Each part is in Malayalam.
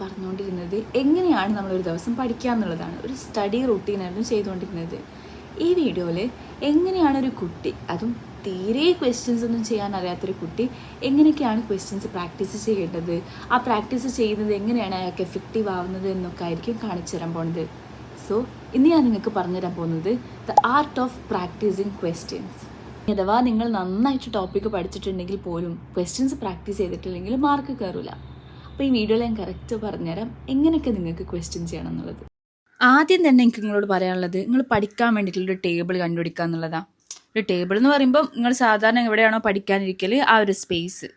പറഞ്ഞുകൊണ്ടിരുന്നത് എങ്ങനെയാണ് നമ്മളൊരു ദിവസം പഠിക്കുക എന്നുള്ളതാണ്. ഒരു സ്റ്റഡി റൂട്ടീനായിരുന്നു ചെയ്തുകൊണ്ടിരുന്നത്. ഈ വീഡിയോയിൽ എങ്ങനെയാണ് ഒരു കുട്ടി, അതും തീരെ ക്വസ്റ്റ്യൻസ് ഒന്നും ചെയ്യാൻ അറിയാത്തൊരു കുട്ടി എങ്ങനെയൊക്കെയാണ് ക്വസ്റ്റ്യൻസ് പ്രാക്ടീസ് ചെയ്യേണ്ടത്, ആ പ്രാക്ടീസ് ചെയ്യുന്നത് എങ്ങനെയാണ് അയാൾക്ക് എഫക്റ്റീവ് ആവുന്നത് എന്നൊക്കെ ആയിരിക്കും കാണിച്ചു തരാൻ പോകുന്നത്. സോ ഇന്ന് ഞാൻ നിങ്ങൾക്ക് പറഞ്ഞുതരാൻ പോകുന്നത് the art of practicing questions. അഥവാ നിങ്ങൾ നന്നായിട്ട് ടോപ്പിക്ക് പഠിച്ചിട്ടുണ്ടെങ്കിൽ പോലും ക്വസ്റ്റ്യൻസ് പ്രാക്ടീസ് ചെയ്തിട്ടില്ലെങ്കിൽ മാർക്ക് കയറില്ല. അപ്പോൾ ഈ വീഡിയോയിൽ ഞാൻ കറക്റ്റ് പറഞ്ഞുതരാം എങ്ങനെയൊക്കെ നിങ്ങൾക്ക് ക്വസ്റ്റ്യൻ ചെയ്യണം എന്നുള്ളത്. ആദ്യം തന്നെ എനിക്ക് നിങ്ങളോട് പറയാനുള്ളത്, നിങ്ങൾ പഠിക്കാൻ വേണ്ടിയിട്ടുള്ളൊരു ടേബിൾ കണ്ടുപിടിക്കുക എന്നുള്ളതാണ്. ഒരു ടേബിൾ എന്ന് പറയുമ്പോൾ നിങ്ങൾ സാധാരണ എവിടെയാണോ പഠിക്കാനിരിക്കൽ ആ ഒരു സ്പേസ്,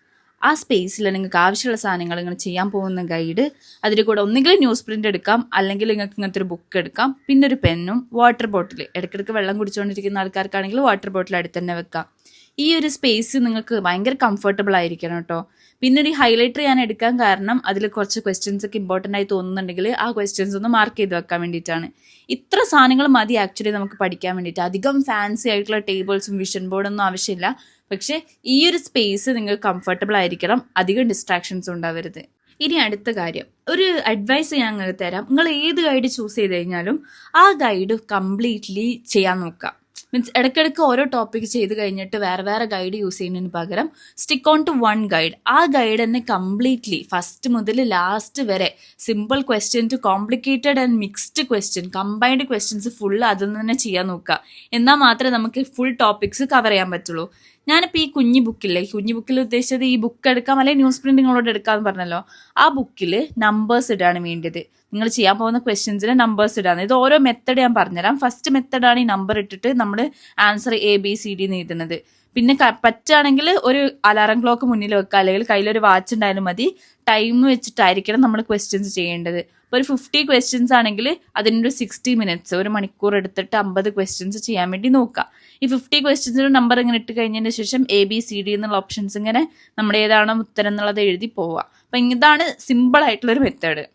ആ സ്പേസിൽ നിങ്ങൾക്ക് ആവശ്യമുള്ള സാധനങ്ങൾ, നിങ്ങൾ ചെയ്യാൻ പോകുന്ന ഗൈഡ്, അതിൽ കൂടെ ഒന്നുകിൽ ന്യൂസ് പ്രിൻ്റ് എടുക്കാം, അല്ലെങ്കിൽ നിങ്ങൾക്ക് ഇങ്ങനത്തെ ഒരു ബുക്ക് എടുക്കാം, പിന്നെ ഒരു പെന്നും വാട്ടർ ബോട്ടിൽ. ഇടയ്ക്കിടയ്ക്ക് വെള്ളം കുടിച്ചുകൊണ്ടിരിക്കുന്ന ആൾക്കാർക്കാണെങ്കിൽ വാട്ടർ ബോട്ടിൽ അടുത്ത് തന്നെ വെക്കാം. ഈ ഒരു സ്പേസ് നിങ്ങൾക്ക് ഭയങ്കര കംഫർട്ടബിൾ ആയിരിക്കണം കേട്ടോ. പിന്നെ ഒരു ഹൈലൈറ്റർ ഞാൻ എടുക്കാൻ കാരണം അതിൽ കുറച്ച് ക്വസ്റ്റ്യൻസ് ഒക്കെ ഇമ്പോർട്ടൻ്റ് ആയി തോന്നുന്നുണ്ടെങ്കിൽ ആ ക്വസ്റ്റ്യൻസ് ഒന്ന് മാർക്ക് ചെയ്ത് വെക്കാൻ വേണ്ടിയിട്ടാണ്. ഇത്ര സാധനങ്ങൾ മതി ആക്ച്വലി നമുക്ക് പഠിക്കാൻ വേണ്ടിയിട്ട്. അധികം ഫാൻസി ആയിട്ടുള്ള ടേബിൾസും വിഷൻ ബോർഡൊന്നും ആവശ്യമില്ല. പക്ഷേ ഈ ഒരു സ്പേസ് നിങ്ങൾക്ക് കംഫർട്ടബിൾ ആയിരിക്കണം, അധികം ഡിസ്ട്രാക്ഷൻസ് ഉണ്ടാവരുത്. ഇനി അടുത്ത കാര്യം, ഒരു അഡ്വൈസ് ഞാൻ നിങ്ങൾക്ക് തരാം. നിങ്ങൾ ഏത് ഗൈഡ് ചൂസ് ചെയ്ത് കഴിഞ്ഞാലും ആ ഗൈഡ് കംപ്ലീറ്റ്ലി ചെയ്യാൻ നോക്കുക. മീൻസ് ഇടയ്ക്കിടയ്ക്ക് ഓരോ ടോപ്പിക് ചെയ്ത് കഴിഞ്ഞിട്ട് വേറെ വേറെ ഗൈഡ് യൂസ് ചെയ്യുന്നതിന് പകരം stick on to one guide. ആ ഗൈഡ് തന്നെ കംപ്ലീറ്റ്ലി ഫസ്റ്റ് മുതൽ ലാസ്റ്റ് വരെ simple question to complicated and mixed question, combined questions full അതിൽ നിന്ന് തന്നെ ചെയ്യാൻ നോക്കുക. എന്നാൽ മാത്രമേ നമുക്ക് ഫുൾ ടോപ്പിക്സ് കവർ ചെയ്യാൻ പറ്റുള്ളൂ. ഞാനിപ്പോൾ ഈ കുഞ്ഞു ബുക്കിൽ ഉദ്ദേശിച്ചത് ഈ ബുക്ക് എടുക്കാം, അല്ലെങ്കിൽ ന്യൂസ് പ്രിന്റ് നിങ്ങളോട് എടുക്കാമെന്ന് പറഞ്ഞല്ലോ. ആ ബുക്കിൽ നമ്പേഴ്സ് ഇടാണ് വേണ്ടത്. നിങ്ങൾ ചെയ്യാൻ പോകുന്ന ക്വസ്റ്റ്യൻസിന് നമ്പേഴ്സ് ഇടാണ്. ഇത് ഓരോ മെത്തഡ് ഞാൻ പറഞ്ഞുതരാം. ഫസ്റ്റ് മെത്തഡാണ് ഈ നമ്പർ ഇട്ടിട്ട് നമ്മൾ ആൻസർ ABCD എന്ന് എഴുതുന്നത്. പിന്നെ പറ്റുകയാണെങ്കിൽ ഒരു അലാറം ക്ലോക്ക് മുന്നിൽ വെക്കുക, അല്ലെങ്കിൽ കയ്യിലൊരു വാച്ച് ഉണ്ടായാലും മതി. ടൈം വെച്ചിട്ടായിരിക്കണം നമ്മൾ ക്വസ്റ്റ്യൻസ് ചെയ്യേണ്ടത്. ഇപ്പോൾ ഒരു 50 ക്വസ്റ്റ്യൻസ് ആണെങ്കിൽ അതിനൊരു 60 മിനിറ്റ്സ്, ഒരു മണിക്കൂർ എടുത്തിട്ട് 50 ക്വസ്റ്റ്യൻസ് ചെയ്യാൻ വേണ്ടി നോക്കുക. ഈ 50 ക്വസ്റ്റ്യൻസിന് നമ്പർ ഇങ്ങനെ ഇട്ട് കഴിഞ്ഞതിന് ശേഷം ABCD എന്നുള്ള ഓപ്ഷൻസ് ഇങ്ങനെ നമ്മൾ ഏതാണോ ഉത്തരം എന്നുള്ളത് എഴുതി പോവുക. അപ്പം ഇതാണ് സിമ്പിൾ ആയിട്ടുള്ളൊരു മെത്തേഡ്.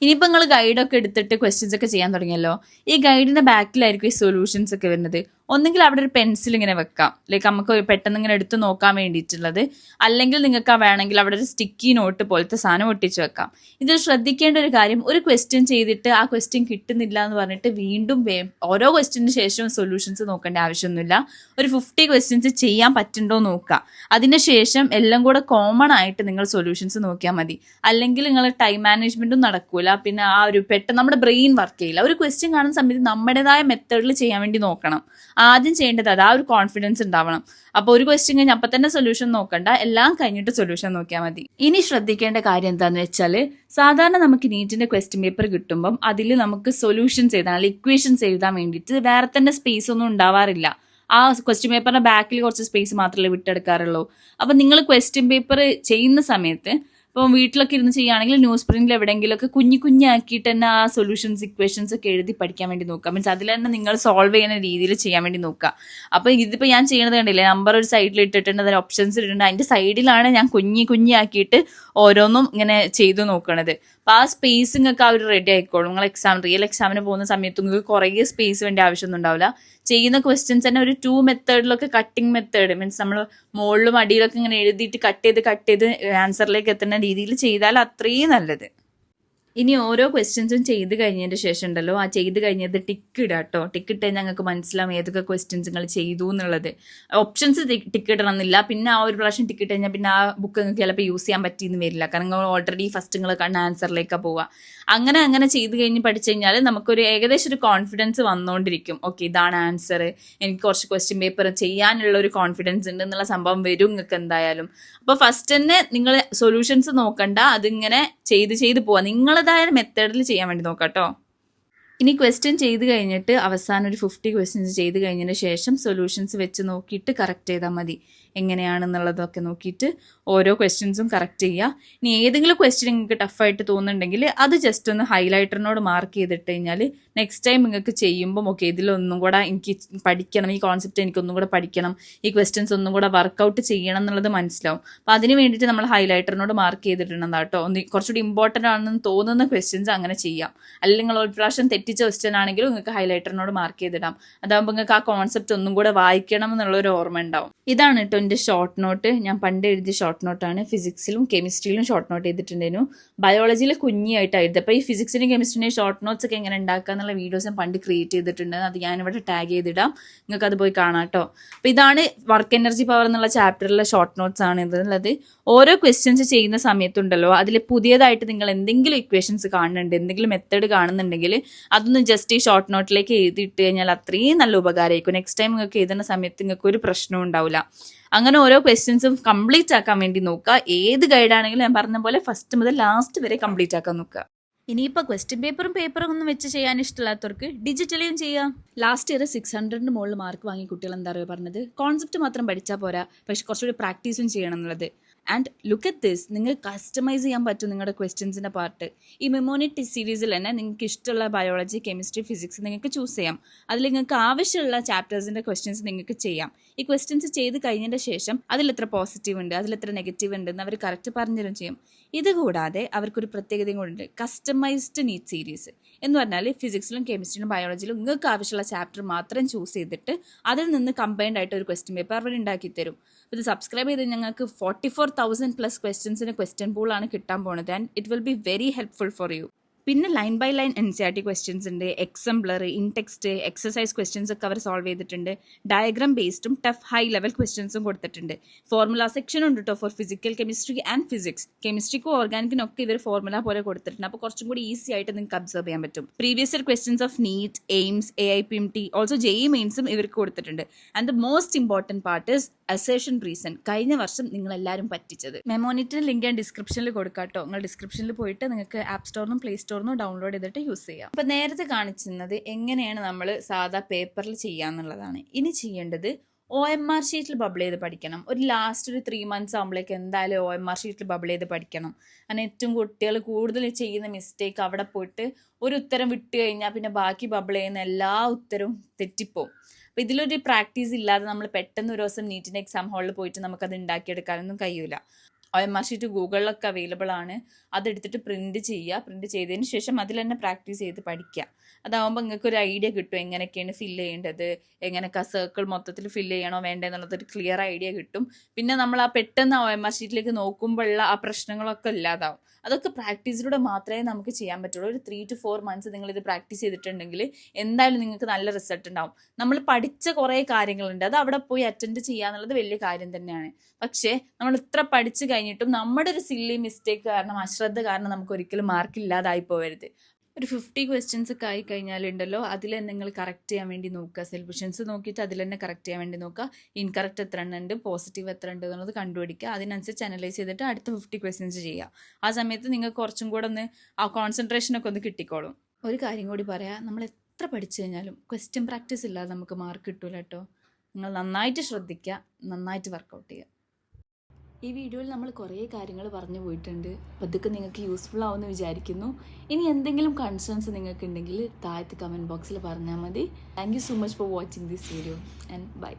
ഇനിയിപ്പോൾ നിങ്ങൾ ഗൈഡൊക്കെ എടുത്തിട്ട് ക്വസ്റ്റ്യൻസ് ഒക്കെ ചെയ്യാൻ തുടങ്ങിയല്ലോ, ഈ ഗൈഡിൻ്റെ ബാക്കിലായിരിക്കും ഈ സൊല്യൂഷൻസ് ഒക്കെ വരുന്നത്. ഒന്നെങ്കിൽ അവിടെ ഒരു പെൻസിൽ ഇങ്ങനെ വെക്കാം, ലൈക്ക് നമുക്ക് പെട്ടെന്ന് ഇങ്ങനെ എടുത്ത് നോക്കാൻ വേണ്ടിയിട്ടുള്ളത്. അല്ലെങ്കിൽ നിങ്ങൾക്ക് വേണമെങ്കിൽ അവിടെ ഒരു സ്റ്റിക്കി നോട്ട് പോലത്തെ സാധനം ഒട്ടിച്ച് വെക്കാം. ഇതിൽ ശ്രദ്ധിക്കേണ്ട ഒരു കാര്യം, ഒരു ക്വസ്റ്റ്യൻ ചെയ്തിട്ട് ആ ക്വസ്റ്റ്യൻ കിട്ടുന്നില്ല എന്ന് പറഞ്ഞിട്ട് വീണ്ടും ഓരോ ക്വസ്റ്റ്യന് ശേഷം സൊല്യൂഷൻസ് നോക്കേണ്ട ആവശ്യമൊന്നുമില്ല. ഒരു 50 ക്വസ്റ്റ്യൻസ് ചെയ്യാൻ പറ്റുന്നുണ്ടോ നോക്കുക. അതിനുശേഷം എല്ലാം കൂടെ കോമൺ ആയിട്ട് നിങ്ങൾ സൊല്യൂഷൻസ് നോക്കിയാൽ മതി. അല്ലെങ്കിൽ നിങ്ങൾ ടൈം മാനേജ്മെൻറ്റും നടക്കൂല. പിന്നെ ആ ഒരു പെട്ടെന്ന് നമ്മുടെ ബ്രെയിൻ വർക്ക് ചെയ്യില്ല. ഒരു ക്വസ്റ്റ്യൻ കാണുന്ന സമയത്ത് നമ്മുടേതായ മെത്തേഡിൽ ചെയ്യാൻ വേണ്ടി നോക്കണം. ആദ്യം ചെയ്യേണ്ടത് അത്, ആ ഒരു കോൺഫിഡൻസ് ഉണ്ടാവണം. അപ്പോൾ ഒരു ക്വസ്റ്റ്യൻ കഴിഞ്ഞ് അപ്പം തന്നെ സൊല്യൂഷൻ നോക്കണ്ട, എല്ലാം കഴിഞ്ഞിട്ട് സൊല്യൂഷൻ നോക്കിയാൽ മതി. ഇനി ശ്രദ്ധിക്കേണ്ട കാര്യം എന്താണെന്ന് വെച്ചാൽ, സാധാരണ നമുക്ക് നീറ്റിന്റെ ക്വസ്റ്റ്യൻ പേപ്പർ കിട്ടുമ്പം അതിൽ നമുക്ക് സൊല്യൂഷൻസ് എഴുതാൻ, ഇക്വേഷൻസ് എഴുതാൻ വേണ്ടിയിട്ട് വേറെ തന്നെ സ്പേസ് ഒന്നും ഉണ്ടാവാറില്ല. ആ ക്വസ്റ്റ്യൻ പേപ്പറിന്റെ ബാക്കിൽ കുറച്ച് സ്പേസ് മാത്രമേ വിട്ടെടുക്കാറുള്ളൂ. അപ്പം നിങ്ങൾ ക്വസ്റ്റ്യൻ പേപ്പർ ചെയ്യുന്ന സമയത്ത്, ഇപ്പോൾ വീട്ടിലൊക്കെ ഇരുന്ന് ചെയ്യുകയാണെങ്കിൽ ന്യൂസ് പ്രിന്റിൽ എവിടെയെങ്കിലുമൊക്കെ കുഞ്ഞാക്കിയിട്ട് തന്നെ ആ സൊല്യൂഷൻസ്, ഇക്വേഷൻസ് ഒക്കെ എഴുതി പഠിക്കാൻ വേണ്ടി നോക്കുക. മീൻസ് അതിൽ തന്നെ നിങ്ങൾ സോൾവ് ചെയ്യുന്ന രീതിയിൽ ചെയ്യാൻ വേണ്ടി നോക്കുക. അപ്പോൾ ഇതിപ്പോൾ ഞാൻ ചെയ്യുന്നത് കണ്ടില്ലേ, നമ്പർ ഒരു സൈഡിൽ ഇട്ടിട്ടുണ്ട്, അതിൽ ഓപ്ഷൻസ് ഇട്ടിട്ടുണ്ട്, അതിൻ്റെ സൈഡിലാണ് ഞാൻ കുഞ്ഞാക്കിയിട്ട് ഓരോന്നും ഇങ്ങനെ ചെയ്തു നോക്കണത്. അപ്പോൾ ആ സ്പേസ് നിങ്ങൾക്ക് ആ ഒരു റെഡി ആയിക്കോളും. നിങ്ങൾ റിയൽ എക്സാമിന് പോകുന്ന സമയത്ത് നിങ്ങൾക്ക് കുറേ സ്പേസ് വേണ്ട ആവശ്യമൊന്നും ഉണ്ടാവില്ല. ചെയ്യുന്ന ക്വസ്റ്റ്യൻസ് തന്നെ ഒരു 2 മെത്തേഡിലൊക്കെ, കട്ടിങ് മെത്തേഡ് മീൻസ് നമ്മൾ മുകളിലും അടിയിലൊക്കെ ഇങ്ങനെ എഴുതിയിട്ട് കട്ട് ചെയ്ത് ആൻസറിലേക്ക് എത്തുന്ന രീതിയിൽ ചെയ്താൽ അത്രയും നല്ലത്. ഇനി ഓരോ ക്വസ്റ്റ്യൻസും ചെയ്ത് കഴിഞ്ഞതിന് ശേഷം ഉണ്ടല്ലോ, ആ ചെയ്ത് കഴിഞ്ഞത് ടിക്ക് ഇടുക കേട്ടോ. ടിക്ക് ഇട്ട് ഞങ്ങൾക്ക് മനസ്സിലാവും ഏതൊക്കെ ക്വസ്റ്റ്യൻസ് നിങ്ങൾ ചെയ്തു എന്നുള്ളത്. ഓപ്ഷൻസ് ടിക്ക് ഇടണം എന്നില്ല. പിന്നെ ആ ഒരു പ്രാവശ്യം ടിക്ക് ഇട്ട് കഴിഞ്ഞാൽ പിന്നെ ആ ബുക്ക് നിങ്ങൾക്ക് ചിലപ്പോൾ യൂസ് ചെയ്യാൻ പറ്റിയെന്ന് വരില്ല. കാരണം നിങ്ങൾ ഓൾറെഡി ഫസ്റ്റ് നിങ്ങൾ കണ്ട ആൻസറിലേക്കാണ് പോവുക. അങ്ങനെ ചെയ്ത് കഴിഞ്ഞ് പഠിച്ചു കഴിഞ്ഞാൽ നമുക്കൊരു ഏകദേശം ഒരു കോൺഫിഡൻസ് വന്നുകൊണ്ടിരിക്കും. ഓക്കെ, ഇതാണ് ആൻസർ, എനിക്ക് കുറച്ച് ക്വസ്റ്റ്യൻ പേപ്പർ ചെയ്യാനുള്ള ഒരു കോൺഫിഡൻസ് ഉണ്ട് എന്നുള്ള സംഭവം വരും നിങ്ങൾക്ക് എന്തായാലും. അപ്പോൾ ഫസ്റ്റ് തന്നെ നിങ്ങൾ സൊല്യൂഷൻസ് നോക്കണ്ട, അതിങ്ങനെ ചെയ്ത് പോവാ. നിങ്ങളതായ മെത്തേഡിൽ ചെയ്യാൻ വേണ്ടി നോക്കാം കേട്ടോ. ഇനി ക്വസ്റ്റ്യൻ ചെയ്ത് കഴിഞ്ഞിട്ട് അവസാനം ഒരു 50 ക്വസ്റ്റ്യൻസ് ചെയ്ത് കഴിഞ്ഞതിന് ശേഷം സൊല്യൂഷൻസ് വെച്ച് നോക്കിയിട്ട് കറക്റ്റ് ചെയ്താൽ മതി. എങ്ങനെയാണെന്നുള്ളതൊക്കെ നോക്കിയിട്ട് ഓരോ ക്വസ്റ്റ്യൻസും കറക്റ്റ് ചെയ്യുക. ഇനി ഏതെങ്കിലും ക്വസ്റ്റ്യൻ നിങ്ങൾക്ക് ടഫായിട്ട് തോന്നുന്നുണ്ടെങ്കിൽ അത് ജസ്റ്റ് ഒന്ന് ഹൈലൈറ്ററിനോട് മാർക്ക് ചെയ്തിട്ട് കഴിഞ്ഞാൽ നെക്സ്റ്റ് ടൈം നിങ്ങൾക്ക് ചെയ്യുമ്പം ഓക്കെ, ഇതിലൊന്നും കൂടെ എനിക്ക് പഠിക്കണം, ഈ കോൺസെപ്റ്റ് എനിക്കൊന്നും കൂടെ പഠിക്കണം, ഈ ക്വസ്റ്റ്യൻസ് ഒന്നും കൂടെ വർക്കൗട്ട് ചെയ്യണം എന്നുള്ളത് മനസ്സിലാവും. അപ്പോൾ അതിന് വേണ്ടിയിട്ട് നമ്മൾ ഹൈലൈറ്ററിനോട് മാർക്ക് ചെയ്തിട്ടുണ്ടെന്ന് കേട്ടോ. കുറച്ചുകൂടി ഇമ്പോർട്ടൻ്റ് ആണെന്ന് തോന്നുന്ന ക്വസ്റ്റ്യൻസ് അങ്ങനെ ചെയ്യാം. അല്ലെങ്കിൽ നിങ്ങൾ ഒരു പ്രാവശ്യം തെറ്റിച്ച ക്വസ്റ്റ്യൻ ആണെങ്കിലും നിങ്ങൾക്ക് ഹൈലൈറ്ററിനോട് മാർക്ക് ചെയ്തിടാം. അതാകുമ്പോൾ നിങ്ങൾക്ക് ആ കോൺസെപ്റ്റ് ഒന്നും കൂടെ വായിക്കണം എന്നുള്ളൊരു ഓർമ്മ ഉണ്ടാവും. ഇതാണ് കേട്ടോ എൻ്റെ ഷോർട്ട് നോട്ട് ഞാൻ പണ്ട് എഴുതിയ ഷോർട്ട് നോട്ടാണ്. ഫിസിക്സിലും കെമിസ്ട്രിയിലും ഷോർട്ട് നോട്ട് ചെയ്തിട്ടുണ്ടായിരുന്നു. ബയോളജിയിൽ കുഞ്ഞായിട്ടായിരുന്നു. അപ്പോൾ ഈ ഫിസിക്സിൻ്റെയും കെമിസ്ട്രിൻ്റെയും ഷോർട്ട് നോട്ട്സ് ഒക്കെ എങ്ങനെ ഉണ്ടാക്കുക എന്നുള്ള വീഡിയോസ് ഞാൻ പണ്ട് ക്രിയേറ്റ് ചെയ്തിട്ടുണ്ട്. അത് ഞാനിവിടെ ടാഗ് ചെയ്തിടാം, നിങ്ങൾക്ക് അത് പോയി കാണാം കേട്ടോ. അപ്പോൾ ഇതാണ് വർക്ക് എനർജി പവർ എന്നുള്ള ചാപ്റ്ററിലെ ഷോർട്ട് നോട്ട്സ് ആണ് ഇതുള്ളത്. ഓരോ ക്വസ്റ്റ്യൻസ് ചെയ്യുന്ന സമയത്തുണ്ടല്ലോ അതിൽ പുതിയതായിട്ട് നിങ്ങൾ എന്തെങ്കിലും ഇക്വേഷൻസ് കാണുന്നുണ്ട്, എന്തെങ്കിലും മെത്തേഡ് കാണുന്നുണ്ടെങ്കിൽ അതൊന്ന് ജസ്റ്റ് ഈ ഷോർട്ട് നോട്ടിലേക്ക് എഴുതിയിട്ട് കഴിഞ്ഞാൽ അത്രയും നല്ല ഉപകാരമായിരിക്കും. നെക്സ്റ്റ് ടൈം നിങ്ങൾക്ക് എഴുതുന്ന സമയത്ത് നിങ്ങൾക്ക് ഒരു പ്രശ്നവും ഉണ്ടാവില്ല. അങ്ങനെ ഓരോ ക്വസ്റ്റ്യൻസും കംപ്ലീറ്റ് ആക്കാൻ വേണ്ടി നോക്കുക. ഏത് ഗൈഡാണെങ്കിലും ഞാൻ പറഞ്ഞ പോലെ ഫസ്റ്റ് മുതൽ ലാസ്റ്റ് വരെ കംപ്ലീറ്റ് ആക്കാൻ നോക്കുക. ഇനിയിപ്പോൾ ക്വസ്റ്റ്യൻ പേപ്പറും ഒന്നും വെച്ച് ചെയ്യാൻ ഇഷ്ടമില്ലാത്തവർക്ക് ഡിജിറ്റലിയും ചെയ്യാം. ലാസ്റ്റ് ഇയർ 600 മുകളിൽ മാർക്ക് വാങ്ങി കുട്ടികൾ എന്താ പറയുക പറഞ്ഞത്, കോൺസെപ്റ്റ് മാത്രം പഠിച്ചാൽ പോരാ, പക്ഷെ കുറച്ചുകൂടി പ്രാക്ടീസും ചെയ്യണം എന്നുള്ളത്. ആൻഡ് ലുക്ക് അറ്റ് ദിസ്, നിങ്ങൾ കസ്റ്റമൈസ് ചെയ്യാൻ പറ്റും നിങ്ങളുടെ ക്വസ്റ്റ്യൻസിൻ്റെ പാർട്ട്. ഈ മെമോണിക് സീരീസിൽ തന്നെ നിങ്ങൾക്ക് ഇഷ്ടമുള്ള ബയോളജി, കെമിസ്ട്രി, ഫിസിക്സ് നിങ്ങൾക്ക് ചൂസ് ചെയ്യാം. അതിൽ നിങ്ങൾക്ക് ആവശ്യമുള്ള ചാപ്റ്റേഴ്സിൻ്റെ ക്വസ്റ്റ്യൻസ് നിങ്ങൾക്ക് ചെയ്യാം. ഈ ക്വസ്റ്റ്യൻസ് ചെയ്ത് കഴിഞ്ഞതിൻ്റെ ശേഷം അതിലെത്ര പോസിറ്റീവ് ഉണ്ട്, അതിലെത്ര നെഗറ്റീവ് ഉണ്ട് എന്ന് അവർ കറക്റ്റ് പറഞ്ഞുതരും ചെയ്യും. ഇതുകൂടാതെ അവർക്കൊരു പ്രത്യേകതയും കൂടെ, കസ്റ്റമൈസ്ഡ് നീറ്റ് സീരീസ് എന്ന് പറഞ്ഞാൽ ഫിസിക്സിലും കെമിസ്ട്രിയിലും ബയോളജിയിലും നിങ്ങൾക്ക് ആവശ്യമുള്ള ചാപ്റ്റർ മാത്രം ചൂസ് ചെയ്തിട്ട് അതിൽ നിന്ന് കമ്പൈൻഡ് ആയിട്ട് ഒരു ക്വസ്റ്റ്യൻ പേപ്പർ അവർ ഉണ്ടാക്കി തരും. ഇത് സബ്സ്ക്രൈബ് ചെയ്ത് ഞങ്ങൾക്ക് 44,000+ ക്വസ്റ്റ്യൻസിന് ക്വസ്റ്റ്യൻ പൂളാണ് കിട്ടാൻ പോകുന്നത്. And it will be very helpful for you. പിന്നെ line by line NCERT questions ഉണ്ട്, എക്സംപ്ലർ, ഇൻടെക്സ്റ്റ്, എക്സസൈസ് ക്വസ്റ്റ്യൻസ് ഒക്കെ അവർ സോൾവ് ചെയ്തിട്ടുണ്ട്. ഡയഗ്രാം ബേസ്ഡും ടഫ് ഹൈ ലെവൽ ക്വസ്റ്റ്യൻസും കൊടുത്തിട്ടുണ്ട്. ഫോർമുല സെക്ഷനും ഉണ്ട് കേട്ടോ for physical chemistry and physics. കെമിസ്ട്രിക്കും ഓർഗാനിക്കിനും ഒക്കെ ഇവർ ഫോർമുല പോലെ കൊടുത്തിട്ടുണ്ട്. അപ്പോൾ കുറച്ചും കൂടി ഈസി ആയിട്ട് നിങ്ങൾക്ക് അബ്സർവ് ചെയ്യാൻ പറ്റും. Previous year questions of NEET, AIIMS, AIPMT, also JEE മെയിൻസും ഇവർക്ക് കൊടുത്തിട്ടുണ്ട്. And the most important part is assertion reason. കഴിഞ്ഞ വർഷം നിങ്ങളെല്ലാവരും പറ്റിച്ചത്. മെമോണിറ്റിൻ്റെ ലിങ്ക് ഞാൻ ഡിസ്ക്രിപ്ഷനിൽ കൊടുക്കാം കേട്ടോ. നിങ്ങൾ ഡിസ്ക്രിപ്ഷനിൽ പോയിട്ട് നിങ്ങൾക്ക് ആപ്പ് സ്റ്റോറിനും പ്ലേ സ്റ്റോറിനും ഡൗൺലോഡ് ചെയ്തിട്ട് യൂസ് ചെയ്യാം. അപ്പോൾ നേരത്തെ കാണിച്ചിരുന്നത് എങ്ങനെയാണ് നമ്മൾ സാധാ പേപ്പറിൽ ചെയ്യാന്നുള്ളതാണ്. ഇനി ചെയ്യേണ്ടത് OMR ഷീറ്റിൽ ബബിൾ ചെയ്ത് പഠിക്കണം. ഒരു ലാസ്റ്റ് ഒരു 3 months ആകുമ്പോഴേക്ക് എന്തായാലും OMR ഷീറ്റിൽ ബബിൾ ചെയ്ത് പഠിക്കണം. അങ്ങനെ ഏറ്റവും കുട്ടികൾ കൂടുതൽ ചെയ്യുന്ന മിസ്റ്റേക്ക്, അവിടെ പോയിട്ട് ഒരു ഉത്തരം വിട്ട് കഴിഞ്ഞാൽ പിന്നെ ബാക്കി ബബിൾ ചെയ്യുന്ന എല്ലാ ഉത്തരവും തെറ്റിപ്പോവും. അപ്പോൾ ഇതിലൊരു പ്രാക്ടീസ് ഇല്ലാതെ നമ്മൾ പെട്ടെന്ന് ഒരു ദിവസം നീറ്റിൻ്റെ എക്സാം ഹാളിൽ പോയിട്ട് നമുക്കത് ഉണ്ടാക്കിയെടുക്കാനൊന്നും കഴിയില്ല. OMR ഷീറ്റ് ഗൂഗിളിലൊക്കെ അവൈലബിൾ ആണ്. അതെടുത്തിട്ട് പ്രിൻറ്റ് ചെയ്യുക. പ്രിൻറ്റ് ചെയ്തതിന് ശേഷം അതിൽ തന്നെ പ്രാക്ടീസ് ചെയ്ത് പഠിക്കുക. അതാവുമ്പോൾ നിങ്ങൾക്ക് ഒരു ഐഡിയ കിട്ടും എങ്ങനെയൊക്കെയാണ് ഫില്ല് ചെയ്യേണ്ടത്, എങ്ങനെയൊക്കെ ആ സർക്കിൾ മൊത്തത്തിൽ ഫില്ല് ചെയ്യണോ വേണ്ടേ എന്നുള്ളതൊരു ക്ലിയർ ഐഡിയ കിട്ടും. പിന്നെ നമ്മൾ ആ പെട്ടെന്ന് OMR ഷീറ്റിലേക്ക് നോക്കുമ്പോഴുള്ള ആ പ്രശ്നങ്ങളൊക്കെ ഇല്ലാതാവും. അതൊക്കെ പ്രാക്ടീസിലൂടെ മാത്രമേ നമുക്ക് ചെയ്യാൻ പറ്റുള്ളൂ. ഒരു 3 to 4 months നിങ്ങളിത് പ്രാക്ടീസ് ചെയ്തിട്ടുണ്ടെങ്കിൽ എന്തായാലും നിങ്ങൾക്ക് നല്ല റിസൾട്ട് ഉണ്ടാവും. നമ്മൾ പഠിച്ച കുറേ കാര്യങ്ങളുണ്ട്, അത് അവിടെ പോയി അറ്റൻഡ് ചെയ്യുക എന്നുള്ളത് വലിയ കാര്യം തന്നെയാണ്. പക്ഷേ നമ്മൾ ഇത്ര പഠിച്ചു കഴിഞ്ഞിട്ടും നമ്മുടെ ഒരു സില്ലി മിസ്റ്റേക്ക് കാരണം, അശ്രദ്ധ കാരണം നമുക്ക് ഒരിക്കലും മാർക്ക് ഇല്ലാതായി പോകരുത്. ഒരു 50 questions ഒക്കെ ആയി കഴിഞ്ഞാലുണ്ടല്ലോ അതിൽ നിങ്ങൾ കറക്റ്റ് ചെയ്യാൻ വേണ്ടി നോക്കുക. സൊല്യൂഷൻസ് നോക്കിയിട്ട് അതിൽ തന്നെ കറക്റ്റ് ചെയ്യാൻ വേണ്ടി നോക്കുക. ഇൻകറക്റ്റ് എത്ര ഉണ്ട്, പോസിറ്റീവ് എത്ര ഉണ്ട് എന്നുള്ളത് കണ്ടുപിടിക്കുക. അതിനനുസരിച്ച് അനലൈസ് ചെയ്തിട്ട് അടുത്ത 50 questions ചെയ്യുക. ആ സമയത്ത് നിങ്ങൾക്ക് കുറച്ചും കൂടെ ഒന്ന് ആ കോൺസെൻട്രേഷനൊക്കെ ഒന്ന് കിട്ടിക്കോളും. ഒരു കാര്യം കൂടി പറയാം, നമ്മൾ എത്ര പഠിച്ചു കഴിഞ്ഞാലും ക്വസ്റ്റ്യൻ പ്രാക്ടീസ് ഇല്ലാതെ നമുക്ക് മാർക്ക് കിട്ടൂല കേട്ടോ. നിങ്ങൾ നന്നായിട്ട് ശ്രദ്ധിക്കുക, നന്നായിട്ട് വർക്കൗട്ട് ചെയ്യുക. ഈ വീഡിയോയിൽ നമ്മൾ കുറേ കാര്യങ്ങൾ പറഞ്ഞു പോയിട്ടുണ്ട്. അപ്പോൾ ഇതൊക്കെ നിങ്ങൾക്ക് യൂസ്ഫുൾ ആവുമെന്ന് വിചാരിക്കുന്നു. ഇനി എന്തെങ്കിലും കൺസേൺസ് നിങ്ങൾക്ക് ഉണ്ടെങ്കിൽ താഴത്ത് കമൻറ്റ് ബോക്സിൽ പറഞ്ഞാൽ മതി. Thank you so much for watching this video and by.